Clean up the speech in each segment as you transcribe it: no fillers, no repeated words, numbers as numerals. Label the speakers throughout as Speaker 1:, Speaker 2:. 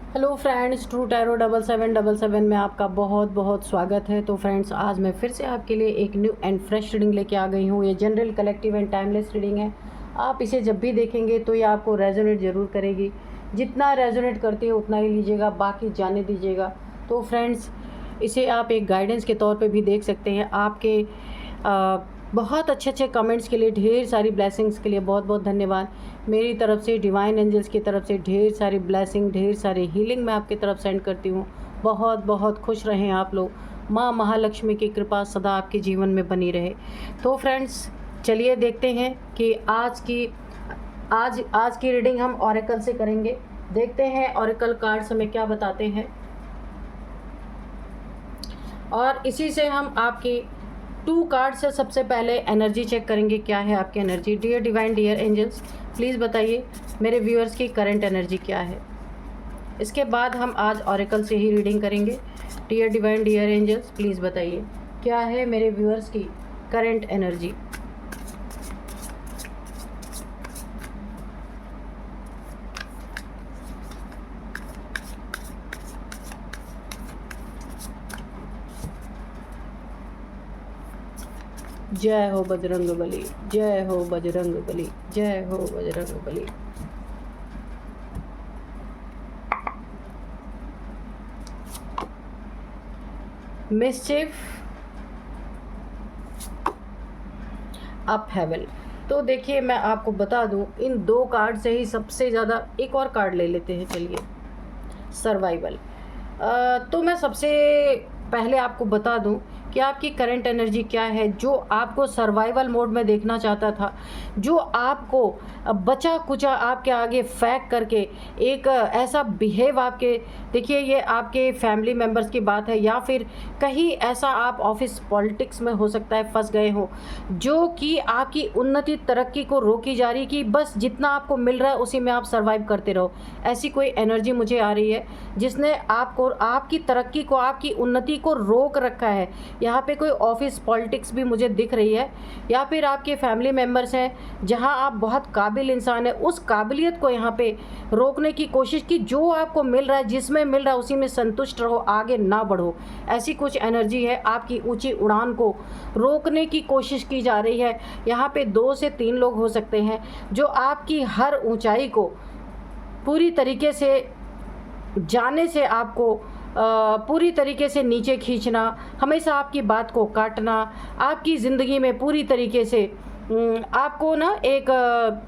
Speaker 1: Hello friends, true tarot 7777 में आपका बहुत बहुत स्वागत है। तो फ्रेंड्स, आज मैं फिर से आपके लिए एक न्यू एंड फ्रेश रीडिंग लेके आ गई हूँ। ये general, collective and timeless reading है। आप इसे जब भी देखेंगे तो ये आपको रेजोनेट ज़रूर करेगी। जितना रेजोनेट करती है उतना ही लीजिएगा, बाकी जाने दीजिएगा। तो फ्रेंड्स, इसे आप एक गाइडेंस के तौर पे भी देख सकते हैं। आपके बहुत अच्छे अच्छे कमेंट्स के लिए, ढेर सारी ब्लेसिंग्स के लिए बहुत बहुत धन्यवाद। मेरी तरफ से, डिवाइन एंजल्स की तरफ से ढेर सारी ब्लेसिंग, ढेर सारी हीलिंग मैं आपकी तरफ सेंड करती हूँ। बहुत बहुत खुश रहें आप लोग। माँ महालक्ष्मी की कृपा सदा आपके जीवन में बनी रहे। तो फ्रेंड्स, चलिए देखते हैं कि आज की रीडिंग हम ऑरेकल से करेंगे। देखते हैं ऑरेकल कार्ड्स हमें क्या बताते हैं, और इसी से हम आपकी 2 कार्ड से सबसे पहले एनर्जी चेक करेंगे। क्या है आपकी energy? Dear divine, dear angels, please बताइए मेरे व्यूअर्स की करंट एनर्जी क्या है। इसके बाद हम आज ऑरेकल से ही रीडिंग करेंगे। Dear divine, dear angels, please बताइए क्या है मेरे व्यूअर्स की करंट एनर्जी। जय हो बजरंग बली, जय हो बजरंग बली, जय हो Bajrang Bali. Mischief, upheaval. तो देखिए, मैं आपको बता दूं, इन 2 कार्ड से ही सबसे ज़्यादा, एक और कार्ड ले लेते हैं चलिए, सर्वाइवल। तो मैं सबसे पहले आपको बता दूं कि आपकी करंट एनर्जी क्या है। जो आपको सर्वाइवल मोड में देखना चाहता था, जो आपको बचा कुचा आपके आगे फेंक करके एक ऐसा बिहेव आपके, देखिए ये आपके फैमिली मेम्बर्स की बात है, या फिर कहीं ऐसा आप ऑफिस पॉलिटिक्स में हो सकता है फंस गए हो, जो कि आपकी उन्नति तरक्की को रोकी जा रही, कि बस जितना आपको मिल रहा है उसी में आप सर्वाइव करते रहो। ऐसी कोई एनर्जी मुझे आ रही है जिसने आपको, आपकी तरक्की को, आपकी उन्नति को रोक रखा है। यहाँ पे कोई ऑफिस पॉलिटिक्स भी मुझे दिख रही है, या फिर आपके फैमिली मेम्बर्स हैं जहाँ आप बहुत काबिल इंसान हैं, उस काबिलियत को यहाँ पे रोकने की कोशिश की। जो आपको मिल रहा है, जिसमें मिल रहा है उसी में संतुष्ट रहो, आगे ना बढ़ो। ऐसी कुछ एनर्जी है, आपकी ऊंची उड़ान को रोकने की कोशिश की जा रही है। यहाँ पे 2 से 3 लोग हो सकते हैं जो आपकी हर ऊंचाई को पूरी तरीके से जाने से, आपको पूरी तरीके से नीचे खींचना, हमेशा आपकी बात को काटना, आपकी ज़िंदगी में पूरी तरीके से आपको ना एक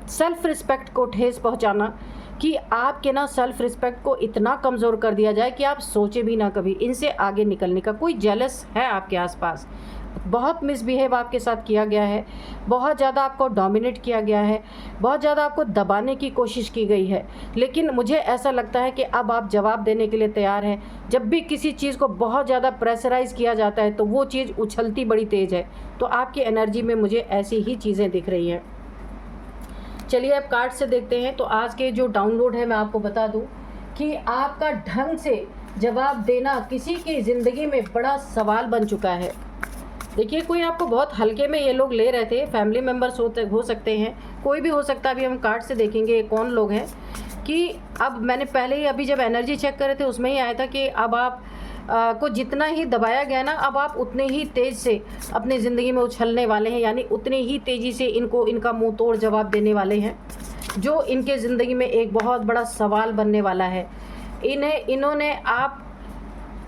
Speaker 1: सेल्फ रिस्पेक्ट को ठेस पहुंचाना, कि आपके ना सेल्फ रिस्पेक्ट को इतना कमज़ोर कर दिया जाए कि आप सोचे भी ना कभी इनसे आगे निकलने का। कोई जेलस है आपके आसपास, बहुत मिसबिहेव आपके साथ किया गया है, बहुत ज़्यादा आपको डोमिनेट किया गया है, बहुत ज़्यादा आपको दबाने की कोशिश की गई है। लेकिन मुझे ऐसा लगता है कि अब आप जवाब देने के लिए तैयार हैं। जब भी किसी चीज़ को बहुत ज़्यादा प्रेशराइज़ किया जाता है तो वो चीज़ उछलती बड़ी तेज़ है। तो आपकी एनर्जी में मुझे ऐसी ही चीज़ें दिख रही हैं। चलिए अब कार्ड से देखते हैं। तो आज के जो डाउनलोड है, मैं आपको बता दूं कि आपका ढंग से जवाब देना किसी की ज़िंदगी में बड़ा सवाल बन चुका है। देखिए, कोई आपको बहुत हल्के में ये लोग ले रहे थे, फैमिली मेम्बर्स हो सकते हैं, कोई भी हो सकता है। अभी हम कार्ड से देखेंगे कौन लोग हैं। कि अब मैंने पहले ही, अभी जब एनर्जी चेक कर रहे थे उसमें ही आया था कि अब आप को जितना ही दबाया गया ना, अब आप उतने ही तेज़ से अपनी ज़िंदगी में उछलने वाले हैं, यानी उतनी ही तेज़ी से इनको इनका मुंह तोड़ जवाब देने वाले हैं, जो इनके ज़िंदगी में एक बहुत बड़ा सवाल बनने वाला है। इन्होंने आप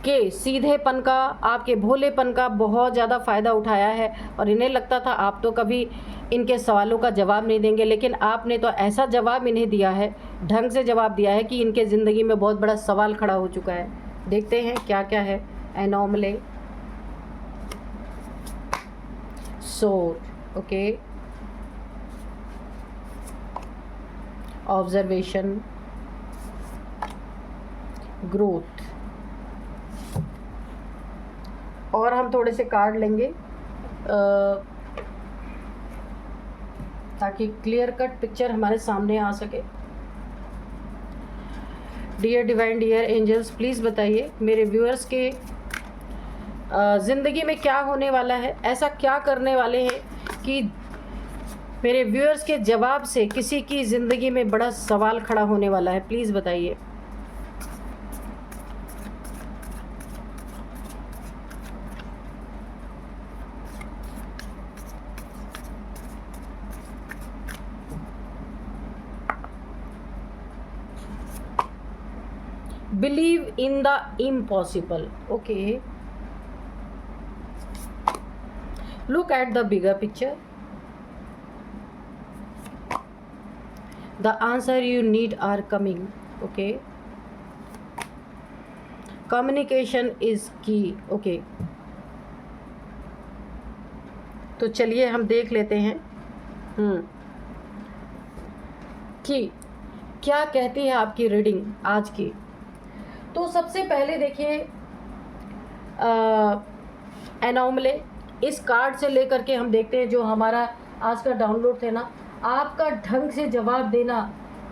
Speaker 1: के सीधेपन का, आपके भोलेपन का बहुत ज़्यादा फ़ायदा उठाया है, और इन्हें लगता था आप तो कभी इनके सवालों का जवाब नहीं देंगे, लेकिन आपने तो ऐसा जवाब इन्हें दिया है, ढंग से जवाब दिया है, कि इनके ज़िंदगी में बहुत बड़ा सवाल खड़ा हो चुका है। देखते हैं क्या क्या है। एनोमले, सोर, ओके, ऑब्जर्वेशन, ग्रोथ। और हम थोड़े से कार्ड लेंगे ताकि क्लियर कट पिक्चर हमारे सामने आ सके। Dear divine, dear angels, please बताइए मेरे व्यूअर्स के ज़िंदगी में क्या होने वाला है, ऐसा क्या करने वाले हैं कि मेरे व्यूअर्स के जवाब से किसी की ज़िंदगी में बड़ा सवाल खड़ा होने वाला है। प्लीज़ बताइए। Believe in the impossible. Okay, look at the bigger picture. The answer you need are coming. Okay, communication is key. Okay, तो चलिए हम देख लेते हैं कि क्या कहती है आपकी रीडिंग आज की. तो सबसे पहले देखिए एनोमले, इस कार्ड से लेकर के हम देखते हैं जो हमारा आज का डाउनलोड थे ना, आपका ढंग से जवाब देना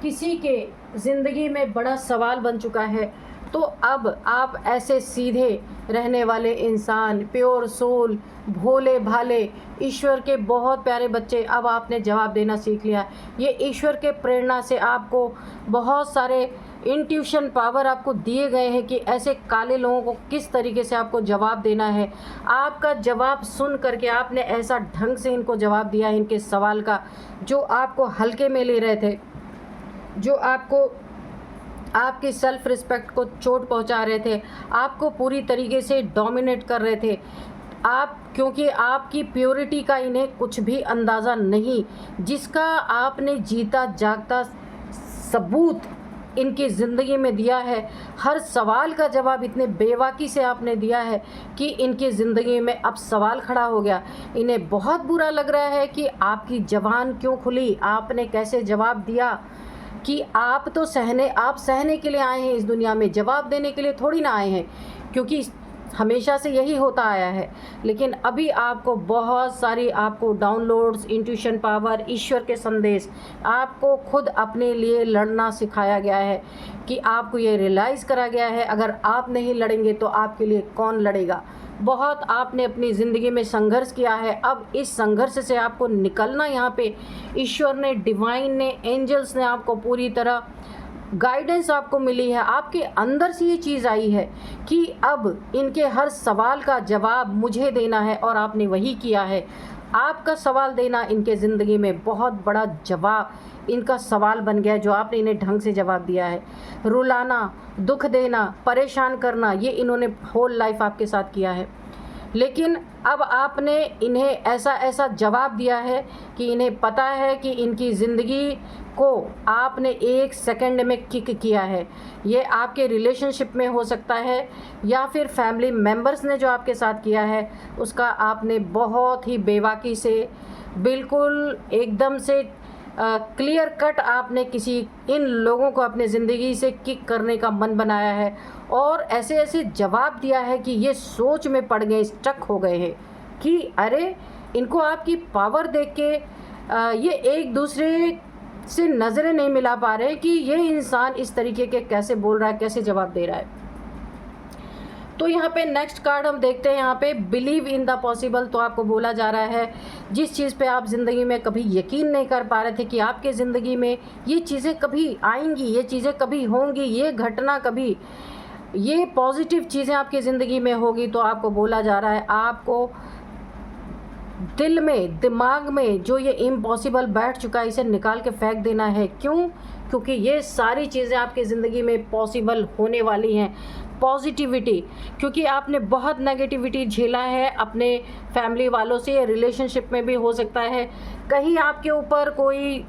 Speaker 1: किसी के ज़िंदगी में बड़ा सवाल बन चुका है. तो अब आप ऐसे सीधे रहने वाले इंसान, प्योर सोल, भोले भाले, ईश्वर के बहुत प्यारे बच्चे, अब आपने जवाब देना सीख लिया. ये ईश्वर के प्रेरणा से आपको बहुत सारे इंट्यूशन पावर आपको दिए गए हैं कि ऐसे काले लोगों को किस तरीके से आपको जवाब देना है. आपका जवाब सुन करके आपने ऐसा ढंग से इनको जवाब दिया है इनके सवाल का, जो आपको हल्के में ले रहे थे, जो आपको आपकी सेल्फ रिस्पेक्ट को चोट पहुंचा रहे थे, आपको पूरी तरीके से डोमिनेट कर रहे थे. आप, क्योंकि आपकी प्योरिटी का इन्हें कुछ भी अंदाज़ा नहीं, जिसका आपने जीता जागता सबूत इनकी ज़िंदगी में दिया है. हर सवाल का जवाब इतने बेबाकी से आपने दिया है कि इनकी ज़िंदगी में अब सवाल खड़ा हो गया. इन्हें बहुत बुरा लग रहा है कि आपकी ज़बान क्यों खुली, आपने कैसे जवाब दिया, कि आप तो आप सहने के लिए आए हैं इस दुनिया में, जवाब देने के लिए थोड़ी ना आए हैं, क्योंकि हमेशा से यही होता आया है. लेकिन अभी आपको बहुत सारी आपको डाउनलोड्स, इंट्यूशन पावर, ईश्वर के संदेश, आपको खुद अपने लिए लड़ना सिखाया गया है कि आपको ये रियलाइज़ करा गया है अगर आप नहीं लड़ेंगे तो आपके लिए कौन लड़ेगा. बहुत आपने अपनी ज़िंदगी में संघर्ष किया है, अब इस संघर्ष से आपको निकलना, यहाँ पे ईश्वर ने, डिवाइन ने, एंजल्स ने आपको पूरी तरह गाइडेंस आपको मिली है. आपके अंदर से ये चीज़ आई है कि अब इनके हर सवाल का जवाब मुझे देना है, और आपने वही किया है. आपका सवाल देना इनके ज़िंदगी में बहुत बड़ा जवाब, इनका सवाल बन गया है, जो आपने इन्हें ढंग से जवाब दिया है. रुलाना, दुख देना, परेशान करना, ये इन्होंने होल लाइफ आपके साथ किया है. लेकिन अब आपने इन्हें ऐसा ऐसा जवाब दिया है कि इन्हें पता है कि इनकी ज़िंदगी को आपने 1 सेकंड में किक किया है. ये आपके रिलेशनशिप में हो सकता है या फिर फैमिली मेम्बर्स ने जो आपके साथ किया है उसका आपने बहुत ही बेबाकी से, बिल्कुल एकदम से क्लियर कट आपने इन लोगों को अपने ज़िंदगी से किक करने का मन बनाया है, और ऐसे ऐसे जवाब दिया है कि ये सोच में पड़ गए, स्टक हो गए हैं कि अरे इनको आपकी पावर देख के ये एक दूसरे से नज़रें नहीं मिला पा रहे कि ये इंसान इस तरीके के कैसे बोल रहा है, कैसे जवाब दे रहा है. तो यहाँ पे नेक्स्ट कार्ड हम देखते हैं, यहाँ पे बिलीव इन द पॉसिबल. तो आपको बोला जा रहा है जिस चीज़ पे आप ज़िंदगी में कभी यकीन नहीं कर पा रहे थे कि आपके ज़िंदगी में ये चीज़ें कभी आएंगी, ये चीज़ें कभी होंगी, ये घटना कभी, ये पॉजिटिव चीज़ें आपकी ज़िंदगी में होगी, तो आपको बोला जा रहा है आपको दिल में, दिमाग में जो ये इम्पॉसिबल बैठ चुका है इसे निकाल के फेंक देना है. क्यों? क्योंकि ये सारी चीज़ें आपकी ज़िंदगी में पॉसिबल होने वाली हैं. पॉजिटिविटी, क्योंकि आपने बहुत नेगेटिविटी झेला है अपने फैमिली वालों से, रिलेशनशिप में भी हो सकता है, कहीं आपके ऊपर कोई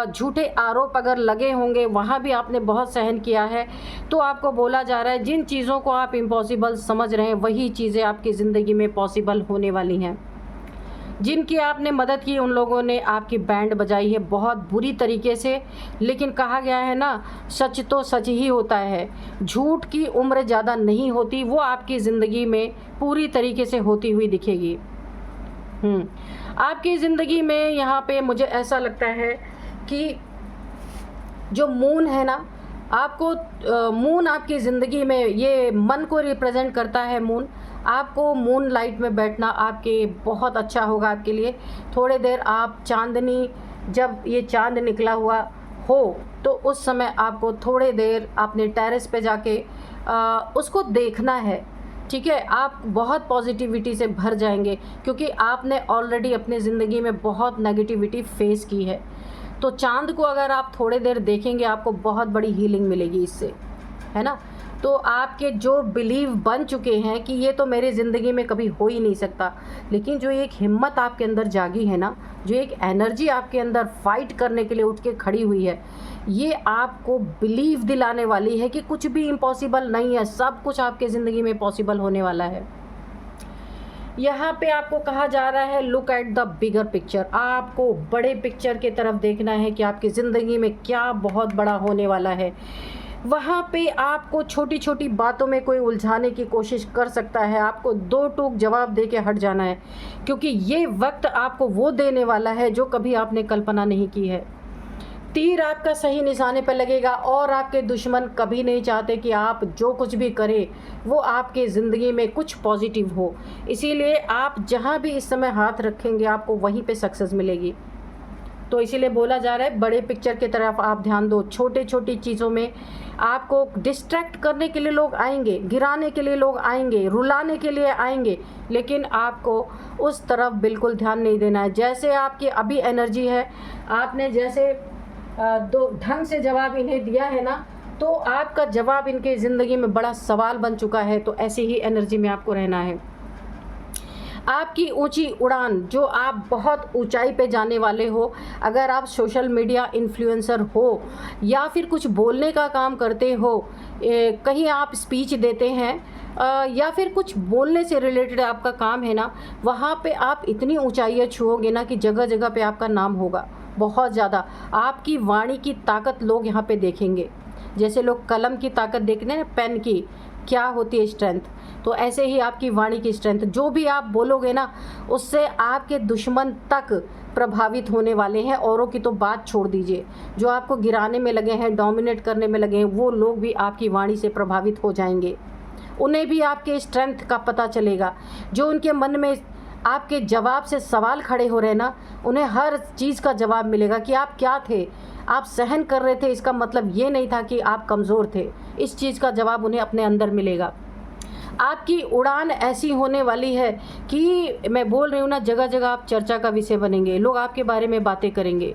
Speaker 1: झूठे आरोप अगर लगे होंगे, वहाँ भी आपने बहुत सहन किया है. तो आपको बोला जा रहा है जिन चीज़ों को आप इम्पॉसिबल समझ रहे हैं वही चीज़ें आपकी ज़िंदगी में पॉसिबल होने वाली हैं. जिनकी आपने मदद की उन लोगों ने आपकी बैंड बजाई है बहुत बुरी तरीके से. लेकिन कहा गया है ना, सच तो सच ही होता है, झूठ की उम्र ज़्यादा नहीं होती. वो आपकी ज़िंदगी में पूरी तरीके से होती हुई दिखेगी. आपकी ज़िंदगी में यहाँ पे मुझे ऐसा लगता है कि जो मून है ना, आपको मून आपकी ज़िंदगी में, ये मन को रिप्रेजेंट करता है मून. आपको मून लाइट में बैठना आपके बहुत अच्छा होगा आपके लिए. थोड़े देर आप चांदनी, जब ये चांद निकला हुआ हो तो उस समय आपको थोड़े देर अपने टेरेस पे जाके उसको देखना है. ठीक है, आप बहुत पॉजिटिविटी से भर जाएंगे क्योंकि आपने ऑलरेडी अपनी ज़िंदगी में बहुत नेगेटिविटी फेस की है. तो चांद को अगर आप थोड़े देर देखेंगे आपको बहुत बड़ी हीलिंग मिलेगी इससे, है ना. तो आपके जो बिलीव बन चुके हैं कि ये तो मेरी ज़िंदगी में कभी हो ही नहीं सकता, लेकिन जो एक हिम्मत आपके अंदर जागी है ना, जो एक एनर्जी आपके अंदर फाइट करने के लिए उठ के खड़ी हुई है, ये आपको बिलीव दिलाने वाली है कि कुछ भी इम्पॉसिबल नहीं है, सब कुछ आपके ज़िंदगी में पॉसिबल होने वाला है। यहाँ पे आपको कहा जा रहा है look at the bigger picture. आपको बड़े पिक्चर की तरफ देखना है कि आपकी ज़िंदगी में क्या बहुत बड़ा होने वाला है। वहाँ पे आपको छोटी छोटी बातों में कोई उलझाने की कोशिश कर सकता है, आपको दो टूक जवाब दे के हट जाना है, क्योंकि ये वक्त आपको वो देने वाला है जो कभी आपने कल्पना नहीं की है। तीर आपका सही निशाने पर लगेगा और आपके दुश्मन कभी नहीं चाहते कि आप जो कुछ भी करें वो आपके ज़िंदगी में कुछ पॉजिटिव हो। इसीलिए आप जहाँ भी इस समय हाथ रखेंगे आपको वहीं पे सक्सेस मिलेगी। तो इसीलिए बोला जा रहा है बड़े पिक्चर की तरफ आप ध्यान दो। छोटे छोटी चीज़ों में आपको डिस्ट्रैक्ट करने के लिए लोग आएंगे, गिराने के लिए लोग आएंगे, रुलाने के लिए आएंगे, लेकिन आपको उस तरफ बिल्कुल ध्यान नहीं देना है। जैसे आपकी अभी एनर्जी है, आपने जैसे दो ढंग से जवाब इन्हें दिया है ना, तो आपका जवाब इनके ज़िंदगी में बड़ा सवाल बन चुका है। तो ऐसी ही एनर्जी में आपको रहना है। आपकी ऊंची उड़ान, जो आप बहुत ऊंचाई पे जाने वाले हो, अगर आप सोशल मीडिया इन्फ्लुएंसर हो या फिर कुछ बोलने का काम करते हो, कहीं आप स्पीच देते हैं या फिर कुछ बोलने से रिलेटेड आपका काम है ना, वहाँ पे आप इतनी ऊंचाइयाँ छुओगे ना कि जगह जगह पे आपका नाम होगा बहुत ज़्यादा। आपकी वाणी की ताकत लोग यहाँ पे देखेंगे। जैसे लोग कलम की ताकत देखते हैं ना, पेन की क्या होती है स्ट्रेंथ, तो ऐसे ही आपकी वाणी की स्ट्रेंथ, जो भी आप बोलोगे ना उससे आपके दुश्मन तक प्रभावित होने वाले हैं। औरों की तो बात छोड़ दीजिए, जो आपको गिराने में लगे हैं, डोमिनेट करने में लगे हैं, वो लोग भी आपकी वाणी से प्रभावित हो जाएंगे। उन्हें भी आपके स्ट्रेंथ का पता चलेगा। जो उनके मन में आपके जवाब से सवाल खड़े हो रहे ना, उन्हें हर चीज़ का जवाब मिलेगा कि आप क्या थे, आप सहन कर रहे थे, इसका मतलब ये नहीं था कि आप कमज़ोर थे। इस चीज़ का जवाब उन्हें अपने अंदर मिलेगा। आपकी उड़ान ऐसी होने वाली है कि मैं बोल रही हूँ ना, जगह जगह आप चर्चा का विषय बनेंगे, लोग आपके बारे में बातें करेंगे।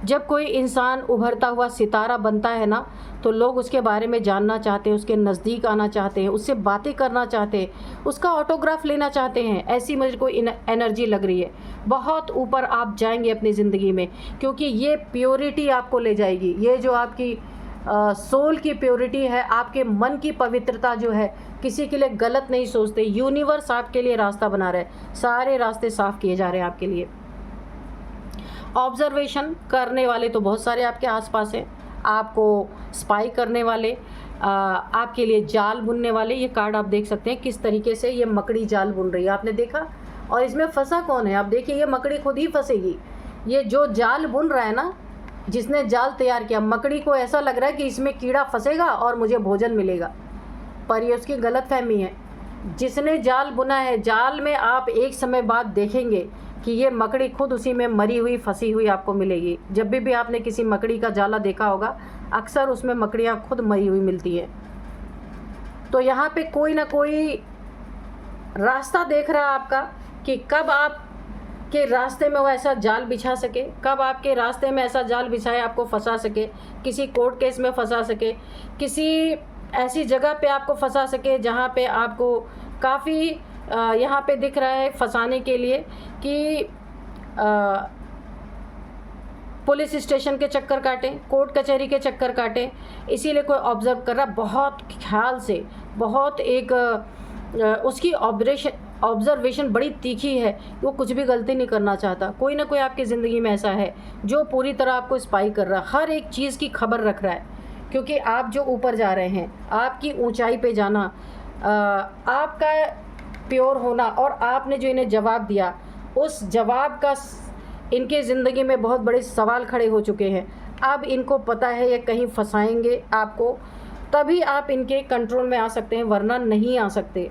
Speaker 1: जब कोई इंसान उभरता हुआ सितारा बनता है ना, तो लोग उसके बारे में जानना चाहते हैं, उसके नज़दीक आना चाहते हैं, उससे बातें करना चाहते हैं, उसका ऑटोग्राफ लेना चाहते हैं। ऐसी मुझे कोई एनर्जी लग रही है। बहुत ऊपर आप जाएंगे अपनी ज़िंदगी में, क्योंकि ये प्योरिटी आपको ले जाएगी। ये जो आपकी सोल की प्योरिटी है, आपके मन की पवित्रता जो है, किसी के लिए गलत नहीं सोचते। यूनिवर्स आपके लिए रास्ता बना रहा है, सारे रास्ते साफ किए जा रहे हैं आपके लिए। ऑब्जर्वेशन करने वाले तो बहुत सारे आपके आसपास हैं, आपको स्पाई करने वाले, आपके लिए जाल बुनने वाले। ये कार्ड आप देख सकते हैं किस तरीके से ये मकड़ी जाल बुन रही है, आपने देखा। और इसमें फंसा कौन है, आप देखिए, ये मकड़ी खुद ही फंसेगी। ये जो जाल बुन रहा है ना, जिसने जाल तैयार किया, मकड़ी को ऐसा लग रहा है कि इसमें कीड़ा फंसेगा और मुझे भोजन मिलेगा, पर ये उसकी गलतफहमी है। जिसने जाल बुना है, जाल में आप एक समय बाद देखेंगे कि ये मकड़ी खुद उसी में मरी हुई, फंसी हुई आपको मिलेगी। जब भी आपने किसी मकड़ी का जाला देखा होगा, अक्सर उसमें मकड़ियाँ खुद मरी हुई मिलती हैं। तो यहाँ पे कोई ना कोई रास्ता देख रहा है आपका कि कब आप के रास्ते में वो ऐसा जाल बिछा सके, कब आपके रास्ते में ऐसा जाल बिछाए आपको फंसा सके, किसी कोर्ट केस में फंसा सके, किसी ऐसी जगह पे आपको फंसा सके जहाँ पे आपको काफ़ी यहाँ पे दिख रहा है फंसाने के लिए कि पुलिस स्टेशन के चक्कर काटें, कोर्ट कचहरी के चक्कर काटें। इसीलिए कोई ऑब्ज़र्व कर रहा, बहुत ख्याल से, बहुत एक उसकी ऑब्जर्वेशन बड़ी तीखी है, वो कुछ भी गलती नहीं करना चाहता। कोई ना कोई आपकी ज़िंदगी में ऐसा है जो पूरी तरह आपको स्पाई कर रहा है, हर एक चीज़ की खबर रख रहा है। क्योंकि आप जो ऊपर जा रहे हैं, आपकी ऊंचाई पे जाना, आपका प्योर होना, और आपने जो इन्हें जवाब दिया, उस जवाब का इनके ज़िंदगी में बहुत बड़े सवाल खड़े हो चुके हैं। अब इनको पता है ये कहीं फंसाएंगे आपको, तभी आप इनके कंट्रोल में आ सकते हैं, वरना नहीं आ सकते।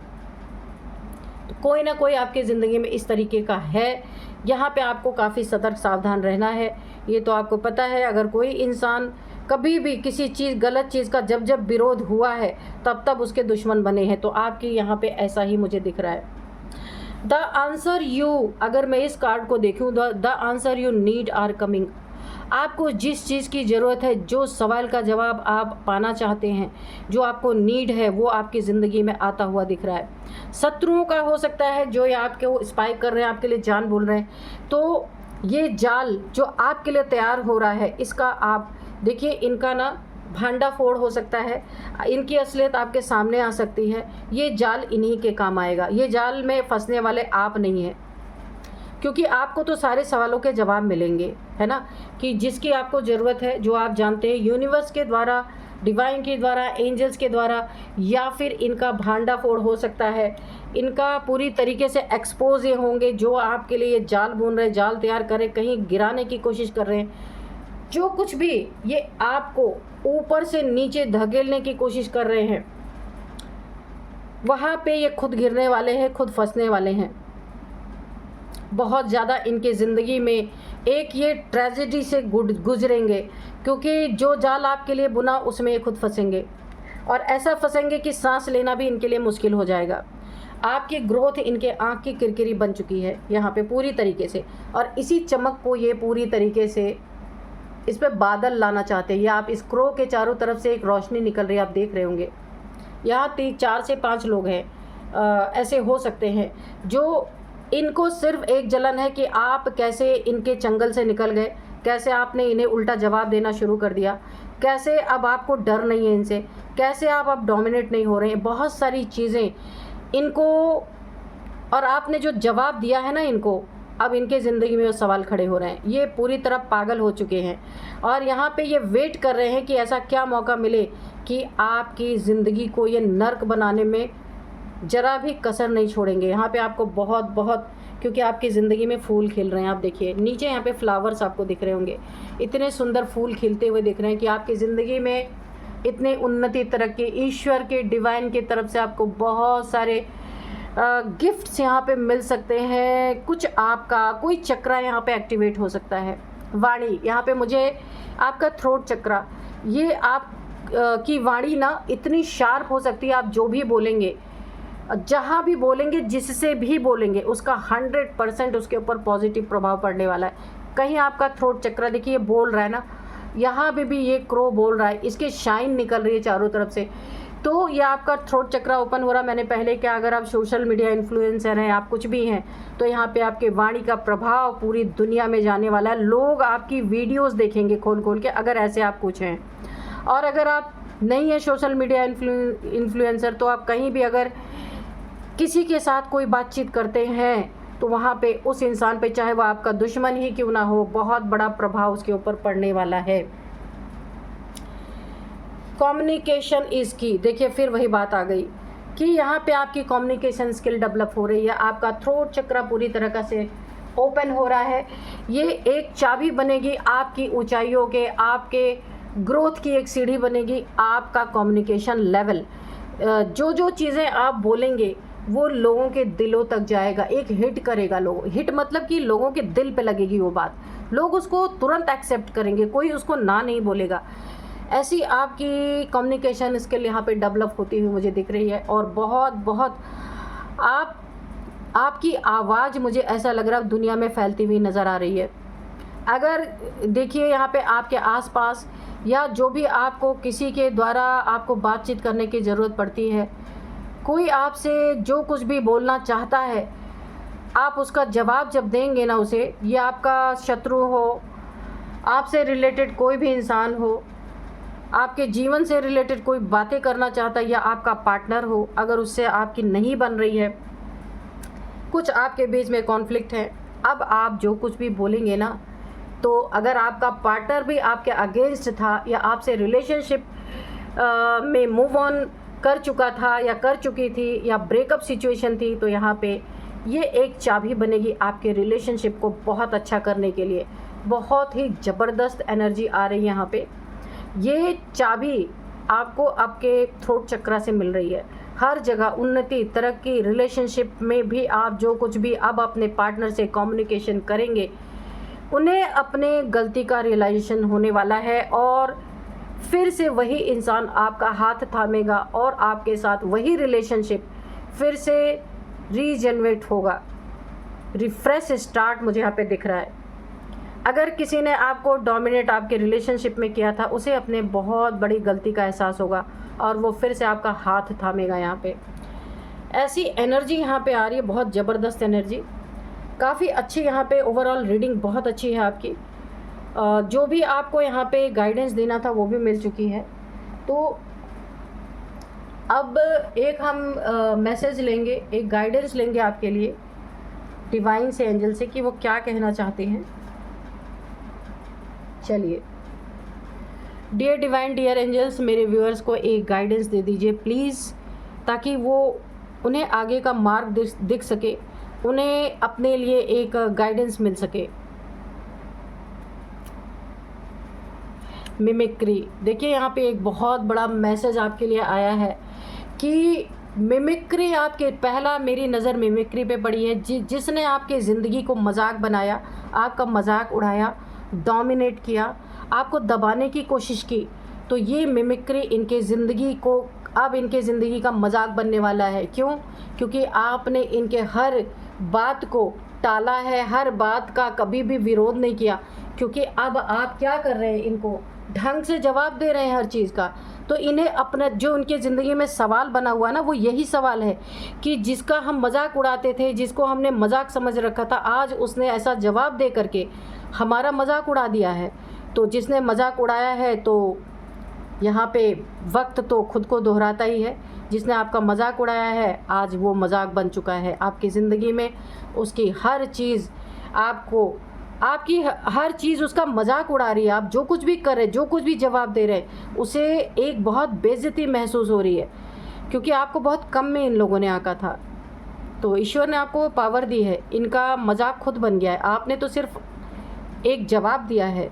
Speaker 1: तो कोई ना कोई आपकी ज़िंदगी में इस तरीके का है, यहाँ पे आपको काफ़ी सतर्क सावधान रहना है। ये तो आपको पता है, अगर कोई इंसान कभी भी किसी चीज़, गलत चीज़ का जब विरोध हुआ है, तब उसके दुश्मन बने हैं। तो आपकी यहाँ पे ऐसा ही मुझे दिख रहा है। द आंसर यू, अगर मैं इस कार्ड को देखूँ, the answer you need are coming. आपको जिस चीज़ की ज़रूरत है, जो सवाल का जवाब आप पाना चाहते हैं, जो आपको नीड है, वो आपकी ज़िंदगी में आता हुआ दिख रहा है। शत्रुओं का हो सकता है जो ये आपको स्पाई कर रहे हैं, आपके लिए जान बोल रहे हैं, तो ये जाल जो आपके लिए तैयार हो रहा है, इसका आप देखिए, इनका ना भांडाफोड़ हो सकता है, इनकी असलियत आपके सामने आ सकती है। ये जाल इन्हीं के काम आएगा। ये जाल में फंसने वाले आप नहीं हैं, क्योंकि आपको तो सारे सवालों के जवाब मिलेंगे, है ना, कि जिसकी आपको ज़रूरत है, जो आप जानते हैं, यूनिवर्स के द्वारा, डिवाइन के द्वारा, एंजल्स के द्वारा, या फिर इनका भांडाफोड़ हो सकता है। इनका पूरी तरीके से एक्सपोज ये होंगे, जो आपके लिए जाल बुन रहे, जाल तैयार कर रहे, कहीं गिराने की कोशिश कर रहे हैं। जो कुछ भी ये आपको ऊपर से नीचे धकेलने की कोशिश कर रहे हैं, वहाँ पे ये खुद गिरने वाले हैं, खुद फंसने वाले हैं। बहुत ज़्यादा इनके ज़िंदगी में एक ये ट्रेजेडी से गुजरेंगे, क्योंकि जो जाल आपके लिए बुना उसमें ये खुद फंसेंगे, और ऐसा फंसेंगे कि सांस लेना भी इनके लिए मुश्किल हो जाएगा। आपकी ग्रोथ इनके आँख की किरकिरी बन चुकी है यहाँ पे पूरी तरीके से, और इसी चमक को ये पूरी तरीके से इस पर बादल लाना चाहते हैं। या आप इस क्रो के चारों तरफ से एक रोशनी निकल रही है, आप देख रहे होंगे। यहाँ 4 से 5 लोग हैं, ऐसे हो सकते हैं, जो इनको सिर्फ एक जलन है कि आप कैसे इनके चंगल से निकल गए, कैसे आपने इन्हें उल्टा जवाब देना शुरू कर दिया, कैसे अब आपको डर नहीं है इनसे, कैसे आप अब डोमिनेट नहीं हो रहे हैं। बहुत सारी चीज़ें इनको, और आपने जो जवाब दिया है ना इनको, अब इनके ज़िंदगी में वो सवाल खड़े हो रहे हैं। ये पूरी तरह पागल हो चुके हैं, और यहाँ पे ये वेट कर रहे हैं कि ऐसा क्या मौका मिले कि आपकी ज़िंदगी को ये नर्क बनाने में ज़रा भी कसर नहीं छोड़ेंगे। यहाँ पे आपको बहुत, क्योंकि आपकी ज़िंदगी में फूल खिल रहे हैं। आप देखिए नीचे यहाँ पे फ्लावर्स आपको दिख रहे होंगे, इतने सुंदर फूल खिलते हुए दिख रहे हैं कि आपकी ज़िंदगी में इतने उन्नति, तरक्की, ईश्वर के, डिवाइन की तरफ से आपको बहुत सारे गिफ्ट्स यहाँ पे मिल सकते हैं। कुछ आपका कोई चक्रा यहाँ पे एक्टिवेट हो सकता है। वाणी, यहाँ पे मुझे आपका थ्रोट चक्रा, ये आप की वाणी ना इतनी शार्प हो सकती है, आप जो भी बोलेंगे, जहाँ भी बोलेंगे, जिससे भी बोलेंगे, उसका 100% उसके ऊपर पॉजिटिव प्रभाव पड़ने वाला है। कहीं आपका थ्रोट चक्रा देखिए बोल रहा है ना, यहाँ पे भी ये क्रो बोल रहा है, इसके शाइन निकल रही है चारों तरफ से, तो ये आपका थ्रोट चक्रा ओपन हो रहा। मैंने पहले क्या, अगर आप सोशल मीडिया इन्फ्लुएंसर हैं, आप कुछ भी हैं, तो यहाँ पे आपके वाणी का प्रभाव पूरी दुनिया में जाने वाला है। लोग आपकी वीडियोस देखेंगे खोल के, अगर ऐसे आप कुछ हैं। और अगर आप नहीं है सोशल मीडिया इन्फ्लुएंसर, तो आप कहीं भी अगर किसी के साथ कोई बातचीत करते हैं, तो वहाँ पे उस इंसान पे, चाहे वह आपका दुश्मन ही क्यों ना हो, बहुत बड़ा प्रभाव उसके ऊपर पड़ने वाला है। कम्युनिकेशन इज़ की, देखिए फिर वही बात आ गई कि यहाँ पे आपकी कम्युनिकेशन स्किल डेवलप हो रही है। आपका थ्रोट चक्रा पूरी तरह से ओपन हो रहा है। ये एक चाबी बनेगी आपकी ऊंचाइयों के, आपके ग्रोथ की एक सीढ़ी बनेगी। आपका कम्युनिकेशन लेवल, जो चीज़ें आप बोलेंगे वो लोगों के दिलों तक जाएगा, एक हिट करेगा। लोग हिट मतलब कि लोगों के दिल पे लगेगी वो बात, लोग उसको तुरंत एक्सेप्ट करेंगे, कोई उसको ना नहीं बोलेगा। ऐसी आपकी कम्युनिकेशन स्किल यहाँ पे डेवलप होती हुई मुझे दिख रही है। और बहुत आपकी आवाज़ मुझे ऐसा लग रहा है दुनिया में फैलती हुई नज़र आ रही है। अगर देखिए यहाँ पे आपके आसपास, या जो भी आपको किसी के द्वारा आपको बातचीत करने की ज़रूरत पड़ती है, कोई आपसे जो कुछ भी बोलना चाहता है, आप उसका जवाब जब देंगे ना उसे, ये आपका शत्रु हो, आपसे रिलेटेड कोई भी इंसान हो, आपके जीवन से रिलेटेड कोई बातें करना चाहता है, या आपका पार्टनर हो, अगर उससे आपकी नहीं बन रही है, कुछ आपके बीच में कॉन्फ्लिक्ट है, अब आप जो कुछ भी बोलेंगे ना, तो अगर आपका पार्टनर भी आपके अगेंस्ट था, या आपसे रिलेशनशिप में मूव ऑन कर चुका था या कर चुकी थी, या ब्रेकअप सिचुएशन थी, तो यहाँ पे ये एक चाबी बनेगी आपके रिलेशनशिप को बहुत अच्छा करने के लिए। बहुत ही ज़बरदस्त एनर्जी आ रही है यहाँ पे। ये चाबी आपको आपके थ्रोट चक्रा से मिल रही है। हर जगह उन्नति, तरक्की, रिलेशनशिप में भी आप जो कुछ भी अब अपने पार्टनर से कम्युनिकेशन करेंगे, उन्हें अपने गलती का रियलाइजेशन होने वाला है, और फिर से वही इंसान आपका हाथ थामेगा, और आपके साथ वही रिलेशनशिप फिर से रीजनरेट होगा। रिफ्रेश स्टार्ट मुझे यहाँ पे दिख रहा है। अगर किसी ने आपको डोमिनेट आपके रिलेशनशिप में किया था, उसे अपने बहुत बड़ी गलती का एहसास होगा और वो फिर से आपका हाथ थामेगा। यहाँ पे ऐसी एनर्जी यहाँ पे आ रही है, बहुत ज़बरदस्त एनर्जी, काफ़ी अच्छी। यहाँ पे ओवरऑल रीडिंग बहुत अच्छी है आपकी। जो भी आपको यहाँ पे गाइडेंस देना था वो भी मिल चुकी है। तो अब एक हम मैसेज लेंगे, एक गाइडेंस लेंगे आपके लिए डिवाइन से, एंजल से, कि वो क्या कहना चाहते हैं। चलिए, डियर डिवाइन, डियर एंजल्स, मेरे व्यूअर्स को एक गाइडेंस दे दीजिए प्लीज़, ताकि वो उन्हें आगे का मार्ग दिख सके, उन्हें अपने लिए एक गाइडेंस मिल सके। मिमिक्री, देखिए यहाँ पे एक बहुत बड़ा मैसेज आपके लिए आया है कि मिमिक्री आपके, पहला मेरी नज़र मिमिक्री पे पड़ी है। जिसने आपके ज़िंदगी को मजाक बनाया, आपका मजाक उड़ाया, डोमिनेट किया, आपको दबाने की कोशिश की, तो ये मिमिक्री इनके ज़िंदगी को, अब इनके ज़िंदगी का मजाक बनने वाला है। क्यों? क्योंकि आपने इनके हर बात को टाला है, हर बात का कभी भी विरोध नहीं किया। क्योंकि अब आप क्या कर रहे हैं, इनको ढंग से जवाब दे रहे हैं हर चीज़ का। तो इन्हें अपना जो उनके ज़िंदगी में सवाल बना हुआ ना, वो यही सवाल है कि जिसका हम मजाक उड़ाते थे, जिसको हमने मजाक समझ रखा था, आज उसने ऐसा जवाब दे करके हमारा मजाक उड़ा दिया है। तो जिसने मजाक उड़ाया है, तो यहाँ पे वक्त तो खुद को दोहराता ही है। जिसने आपका मजाक उड़ाया है, आज वो मजाक बन चुका है आपकी ज़िंदगी में। उसकी हर चीज़ आपको, आपकी हर चीज़ उसका मजाक उड़ा रही है। आप जो कुछ भी कर रहे, जो कुछ भी जवाब दे रहे, उसे एक बहुत बेइज्जती महसूस हो रही है, क्योंकि आपको बहुत कम में इन लोगों ने आका था। तो ईश्वर ने आपको पावर दी है, इनका मजाक खुद बन गया है। आपने तो सिर्फ एक जवाब दिया है।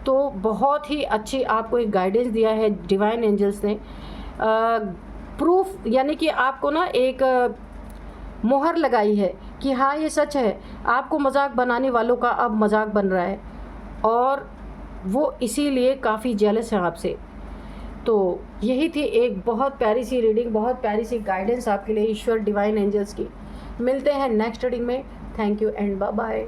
Speaker 1: तो बहुत ही अच्छी आपको एक गाइडेंस दिया है डिवाइन एंजल्स ने। प्रूफ, यानी कि आपको ना एक मोहर लगाई है कि हाँ ये सच है, आपको मजाक बनाने वालों का अब मजाक बन रहा है, और वो इसीलिए काफ़ी जेलस है आपसे। तो यही थी एक बहुत प्यारी सी रीडिंग, बहुत प्यारी सी गाइडेंस आपके लिए ईश्वर डिवाइन एंजल्स की। मिलते हैं नेक्स्ट रीडिंग में। Thank you and bye bye.